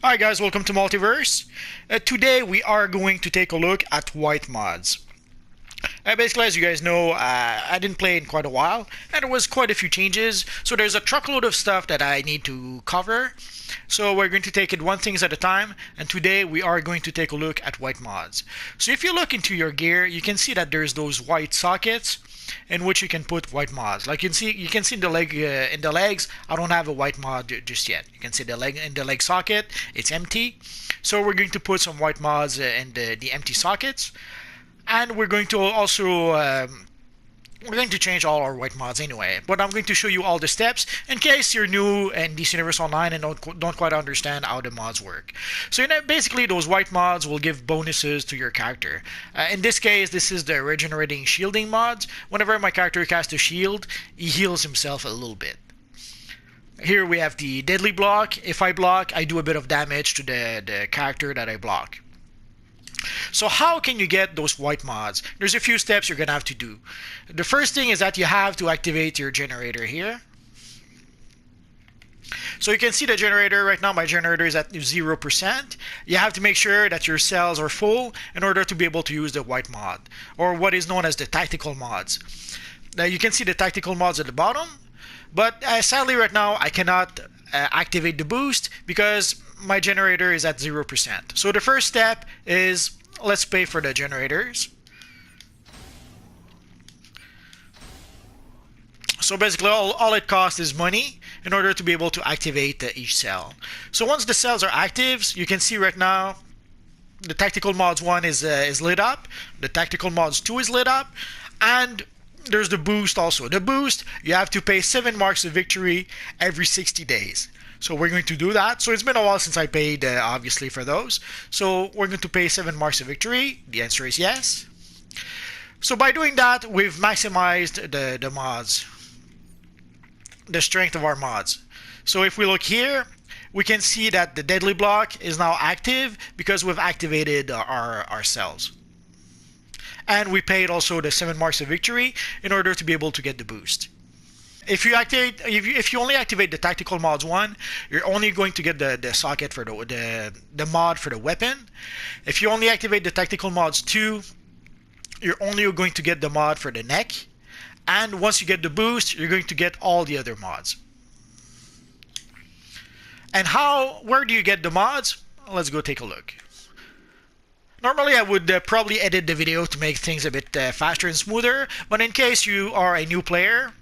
Hi guys, welcome to Multiverse. Today we are going to take a look at white mods. Basically, as you guys know, I didn't play in quite a while, and there was quite a few changes, so there's a truckload of stuff that I need to cover. So we're going to take it one thing at a time, and today we are going to take a look at white mods. So if you look into your gear, you can see that there's those white sockets in which you can put white mods. Like you can see in the legs. I don't have a white mod just yet. You can see the leg in the leg socket. It's empty. So we're going to put some white mods in the empty sockets, and we're going to also we're going to change all our white mods anyway. But I'm going to show you all the steps in case you're new in DC Universe Online and don't quite understand how the mods work. So basically, those white mods will give bonuses to your character. In this case, this is the regenerating shielding mods. Whenever my character casts a shield, he heals himself a little bit. Here we have the deadly block. If I block, I do a bit of damage to the character that I block. So how can you get those white mods? There's a few steps you're going to have to do. The first thing is that you have to activate your generator here. So you can see the generator right now. My generator is at 0%. You have to make sure that your cells are full in order to be able to use the white mod, or what is known as the tactical mods. Now you can see the tactical mods at the bottom, but sadly right now I cannot activate the boost because my generator is at 0%. So the first step is, let's pay for the generators. So basically all it costs is money in order to be able to activate each cell. So once the cells are active, you can see right now the tactical mods 1 is lit up, the tactical mods 2 is lit up, and there's the boost also. The boost, you have to pay 7 marks of victory every 60 days. So we're going to do that. So it's been a while since I paid, obviously, for those. So we're going to pay 7 marks of victory. The answer is yes. So by doing that, we've maximized the mods, the strength of our mods. So if we look here, we can see that the deadly block is now active because we've activated our cells. And we paid also the 7 marks of victory in order to be able to get the boost. If you only activate the tactical mods 1, you're only going to get the socket for the mod for the weapon. If you only activate the tactical mods 2, you're only going to get the mod for the neck. And once you get the boost, you're going to get all the other mods. And where do you get the mods? Let's go take a look. Normally I would probably edit the video to make things a bit faster and smoother, but in case you are a new player,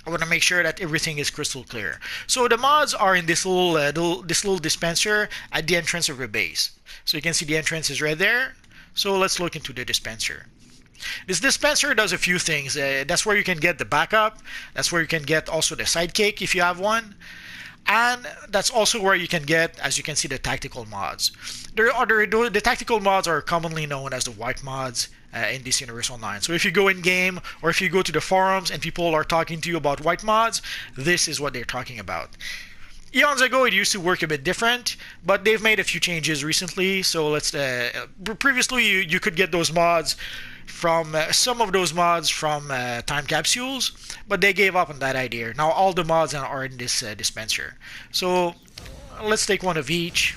I want to make sure that everything is crystal clear. So the mods are in this little dispenser at the entrance of your base. So you can see the entrance is right there. So let's look into the dispenser. This dispenser does a few things. That's where you can get the backup. That's where you can get also the sidekick if you have one. And that's also where you can get, as you can see, the tactical mods. The tactical mods are commonly known as the white mods in DC Universe Online. So if you go in game or if you go to the forums and people are talking to you about white mods, this is what they're talking about. Eons ago, it used to work a bit different, but they've made a few changes recently. So previously you could get those mods from some of those mods from time capsules, but they gave up on that idea. Now all the mods are in this dispenser. So let's take one of each.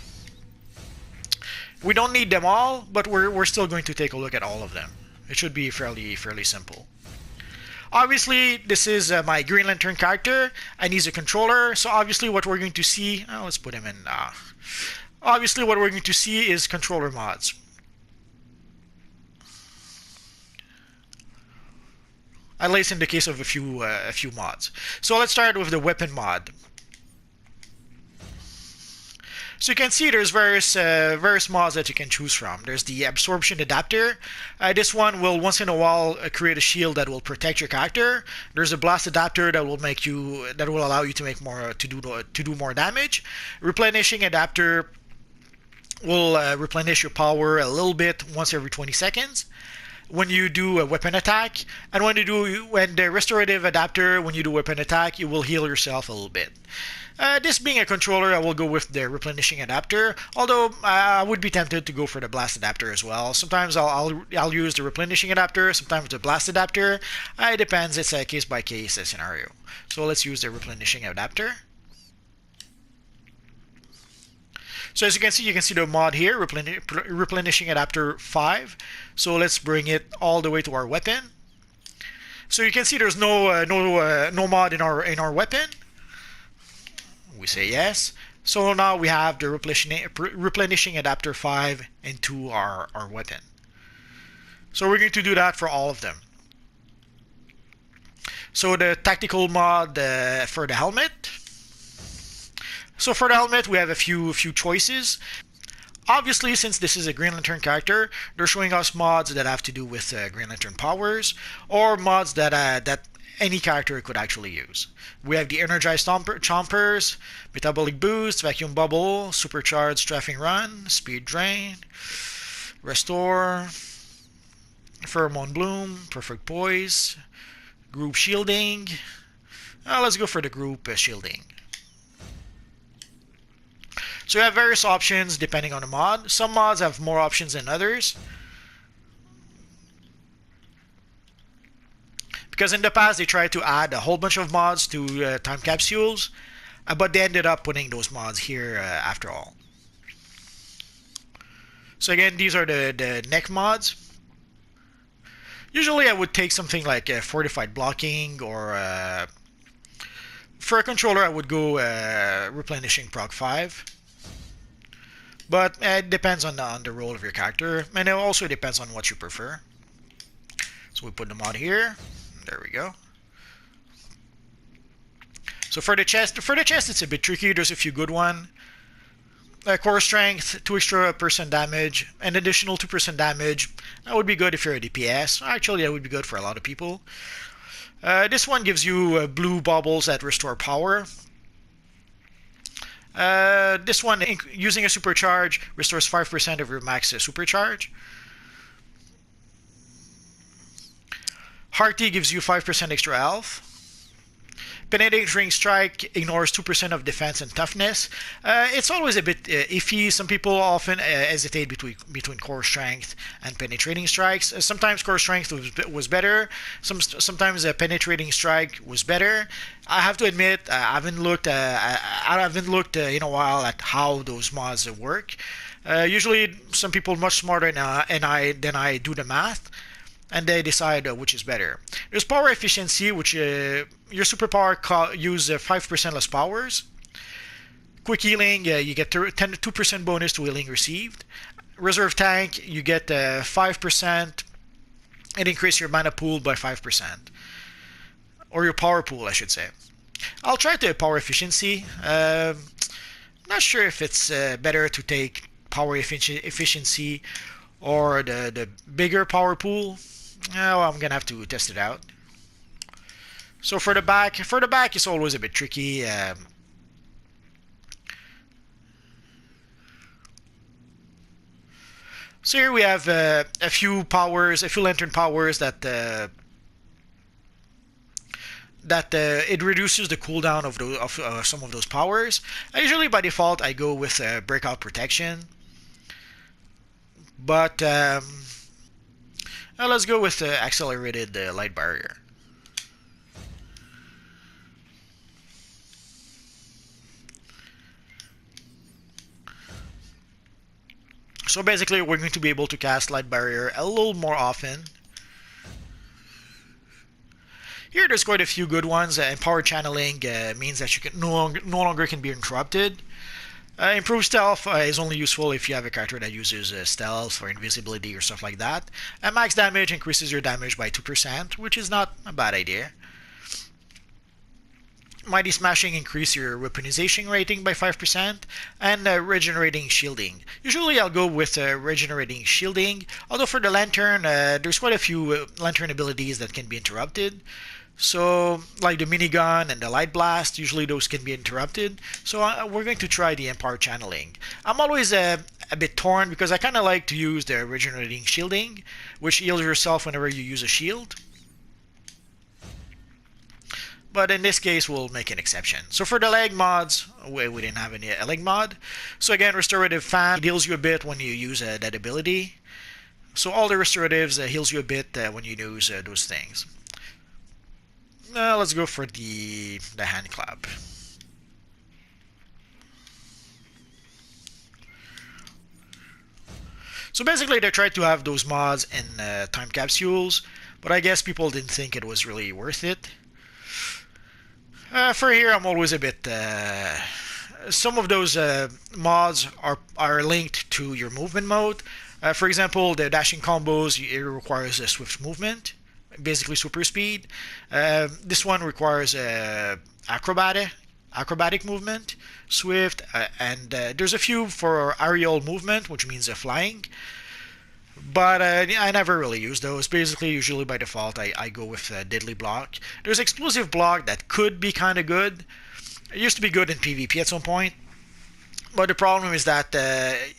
We don't need them all, but we're still going to take a look at all of them. It should be fairly simple. Obviously, this is my Green Lantern character, and he's a controller. So obviously, what we're going to see, let's put him in. Obviously, what we're going to see is controller mods. At least in the case of a few mods. So let's start with the weapon mod. So you can see there's various mods that you can choose from. There's the Absorption Adapter. This one will once in a while create a shield that will protect your character. There's a Blast Adapter that will allow you to make more to do more damage. Replenishing Adapter will replenish your power a little bit once every 20 seconds. When you do a weapon attack, and when the Restorative Adapter, when you do weapon attack, you will heal yourself a little bit. This being a controller, I will go with the Replenishing Adapter, although I would be tempted to go for the Blast Adapter as well. Sometimes I'll use the Replenishing Adapter, sometimes the Blast Adapter. It depends, it's a case-by-case scenario. So let's use the Replenishing Adapter. So as you can see the mod here, replenishing adapter 5. So let's bring it all the way to our weapon. So you can see there's no mod in our weapon. We say yes. So now we have the replenishing adapter 5 into our weapon. So we're going to do that for all of them. So the tactical mod for the helmet. So for the helmet, we have a few choices. Obviously, since this is a Green Lantern character, they're showing us mods that have to do with Green Lantern powers, or mods that any character could actually use. We have the Energized Chompers, Metabolic Boost, Vacuum Bubble, Supercharged Strafing Run, Speed Drain, Restore, Pheromone Bloom, Perfect Poise, Group Shielding. Let's go for the Group Shielding. So you have various options depending on the mod. Some mods have more options than others. Because in the past they tried to add a whole bunch of mods to time capsules, but they ended up putting those mods here after all. So again, these are the neck mods. Usually I would take something like Fortified Blocking, or for a controller I would go Replenishing Prog 5. But it depends on the role of your character, and it also depends on what you prefer. So we put the mod here. There we go. So for the chest it's a bit tricky. There's a few good ones. Core strength, 2 extra % damage, an additional 2% damage. That would be good if you're a DPS. Actually, that would be good for a lot of people. This one gives you blue bubbles that restore power. This one, using a supercharge, restores 5% of your max supercharge. Hearty gives you 5% extra health. Penetrating Strike ignores 2% of defense and toughness. It's always a bit iffy. Some people often hesitate between Core Strength and Penetrating Strikes. Sometimes Core Strength was better. Sometimes Penetrating Strike was better. I have to admit, I haven't looked in a while at how those mods work. Usually, some people much smarter than I do the math, and they decide which is better. There's power efficiency, which your superpower use 5% less powers. Quick healing, you get 2% bonus to healing received. Reserve tank, you get 5% and increase your mana pool by 5%. Or your power pool, I should say. I'll try the power efficiency. Not sure if it's better to take power efficiency or the bigger power pool. Well, I'm gonna have to test it out. So for the back it's always a bit tricky. So here we have a few lantern powers that it reduces the cooldown of some of those powers. Usually by default I go with Breakout Protection, but let's go with Accelerated Light Barrier. So basically we're going to be able to cast Light Barrier a little more often. Here there's quite a few good ones. Empowered Channeling means that you can no longer can be interrupted. Improved Stealth is only useful if you have a character that uses Stealth or Invisibility or stuff like that. Max Damage increases your damage by 2%, which is not a bad idea. Mighty Smashing increase your weaponization rating by 5%, and Regenerating Shielding. Usually I'll go with Regenerating Shielding, although for the Lantern, there's quite a few Lantern abilities that can be interrupted. So, like the Minigun and the Light Blast, usually those can be interrupted. So we're going to try the Empowered Channeling. I'm always a bit torn because I kind of like to use the Regenerating Shielding, which heals yourself whenever you use a shield. But in this case, we'll make an exception. So for the leg mods, we didn't have a leg mod. So again, Restorative Fan heals you a bit when you use that ability. So all the restoratives heals you a bit when you use those things. Let's go for the hand clap. So basically they tried to have those mods in time capsules, but I guess people didn't think it was really worth it. For here, I'm always a bit... some of those mods are linked to your movement mode. For example, the dashing combos, it requires a swift movement, basically super speed. This one requires acrobatic movement, swift, and there's a few for aerial movement, which means flying. But I never really use those. Basically, usually by default, I go with Deadly Block. There's Explosive Block that could be kind of good. It used to be good in PvP at some point. But the problem is that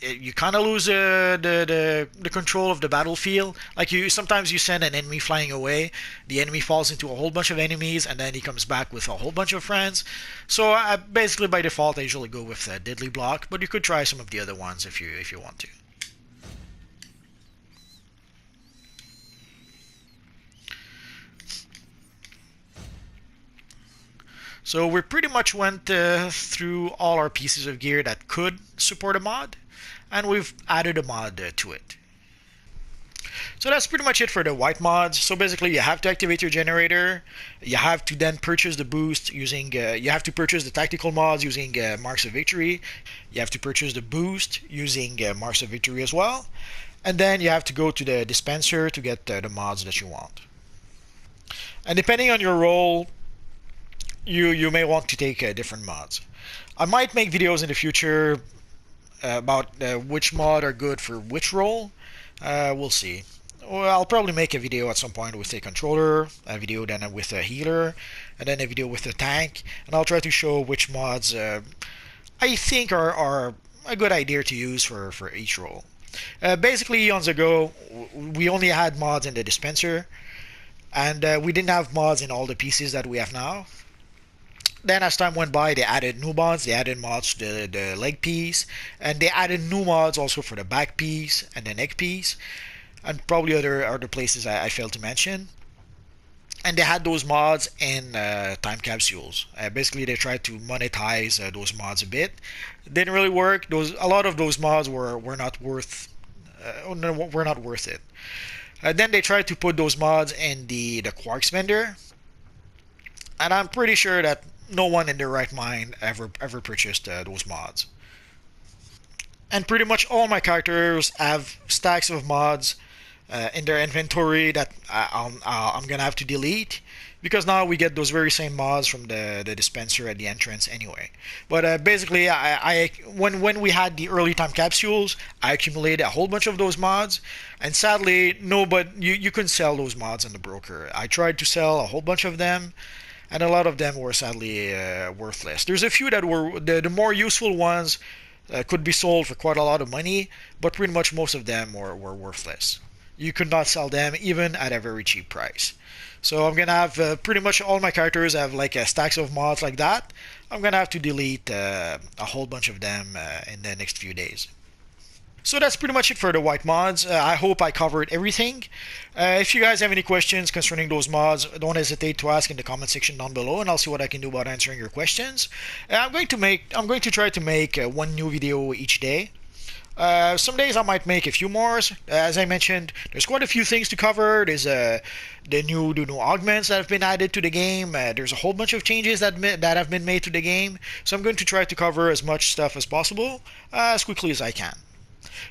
you kind of lose the control of the battlefield. Like sometimes you send an enemy flying away, the enemy falls into a whole bunch of enemies, and then he comes back with a whole bunch of friends. So basically by default I usually go with Deadly Block, but you could try some of the other ones if you want to. So we pretty much went through all our pieces of gear that could support a mod, and we've added a mod to it. So that's pretty much it for the white mods. So basically you have to activate your generator, you have to then purchase the boost using, you have to purchase the tactical mods using Marks of Victory, you have to purchase the boost using Marks of Victory as well, and then you have to go to the dispenser to get the mods that you want. And depending on your role, you may want to take different mods. I might make videos in the future about which mod are good for which role. We'll see. Well, I'll probably make a video at some point with a controller, a video then with a healer, and then a video with a tank, and I'll try to show which mods I think are a good idea to use for each role. Basically, eons ago, we only had mods in the dispenser, and we didn't have mods in all the pieces that we have now. Then as time went by, they added new mods, they added mods to the leg piece, and they added new mods also for the back piece and the neck piece, and probably other places I failed to mention. And they had those mods in time capsules. Basically, they tried to monetize those mods a bit. It didn't really work. A lot of those mods were not worth it. Then they tried to put those mods in the Quarks vendor, and I'm pretty sure that no one in their right mind ever purchased those mods. And pretty much all my characters have stacks of mods in their inventory that I'm gonna have to delete, because now we get those very same mods from the dispenser at the entrance anyway. But basically, when we had the early time capsules, I accumulated a whole bunch of those mods, and sadly, you couldn't sell those mods on the broker. I tried to sell a whole bunch of them, and a lot of them were sadly worthless. There's a few that were the more useful ones could be sold for quite a lot of money, but pretty much most of them were worthless. You could not sell them even at a very cheap price. So I'm gonna have pretty much all my characters have like stacks of mods like that. I'm gonna have to delete a whole bunch of them in the next few days. So that's pretty much it for the white mods. I hope I covered everything. If you guys have any questions concerning those mods, don't hesitate to ask in the comment section down below, and I'll see what I can do about answering your questions. I'm going to try to make one new video each day. Some days I might make a few more. As I mentioned, there's quite a few things to cover. There's the new augments that have been added to the game. There's a whole bunch of changes that have been made to the game. So I'm going to try to cover as much stuff as possible as quickly as I can.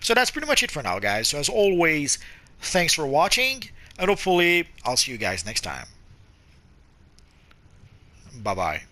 So that's pretty much it for now, guys. So as always, thanks for watching, and hopefully I'll see you guys next time. Bye-bye.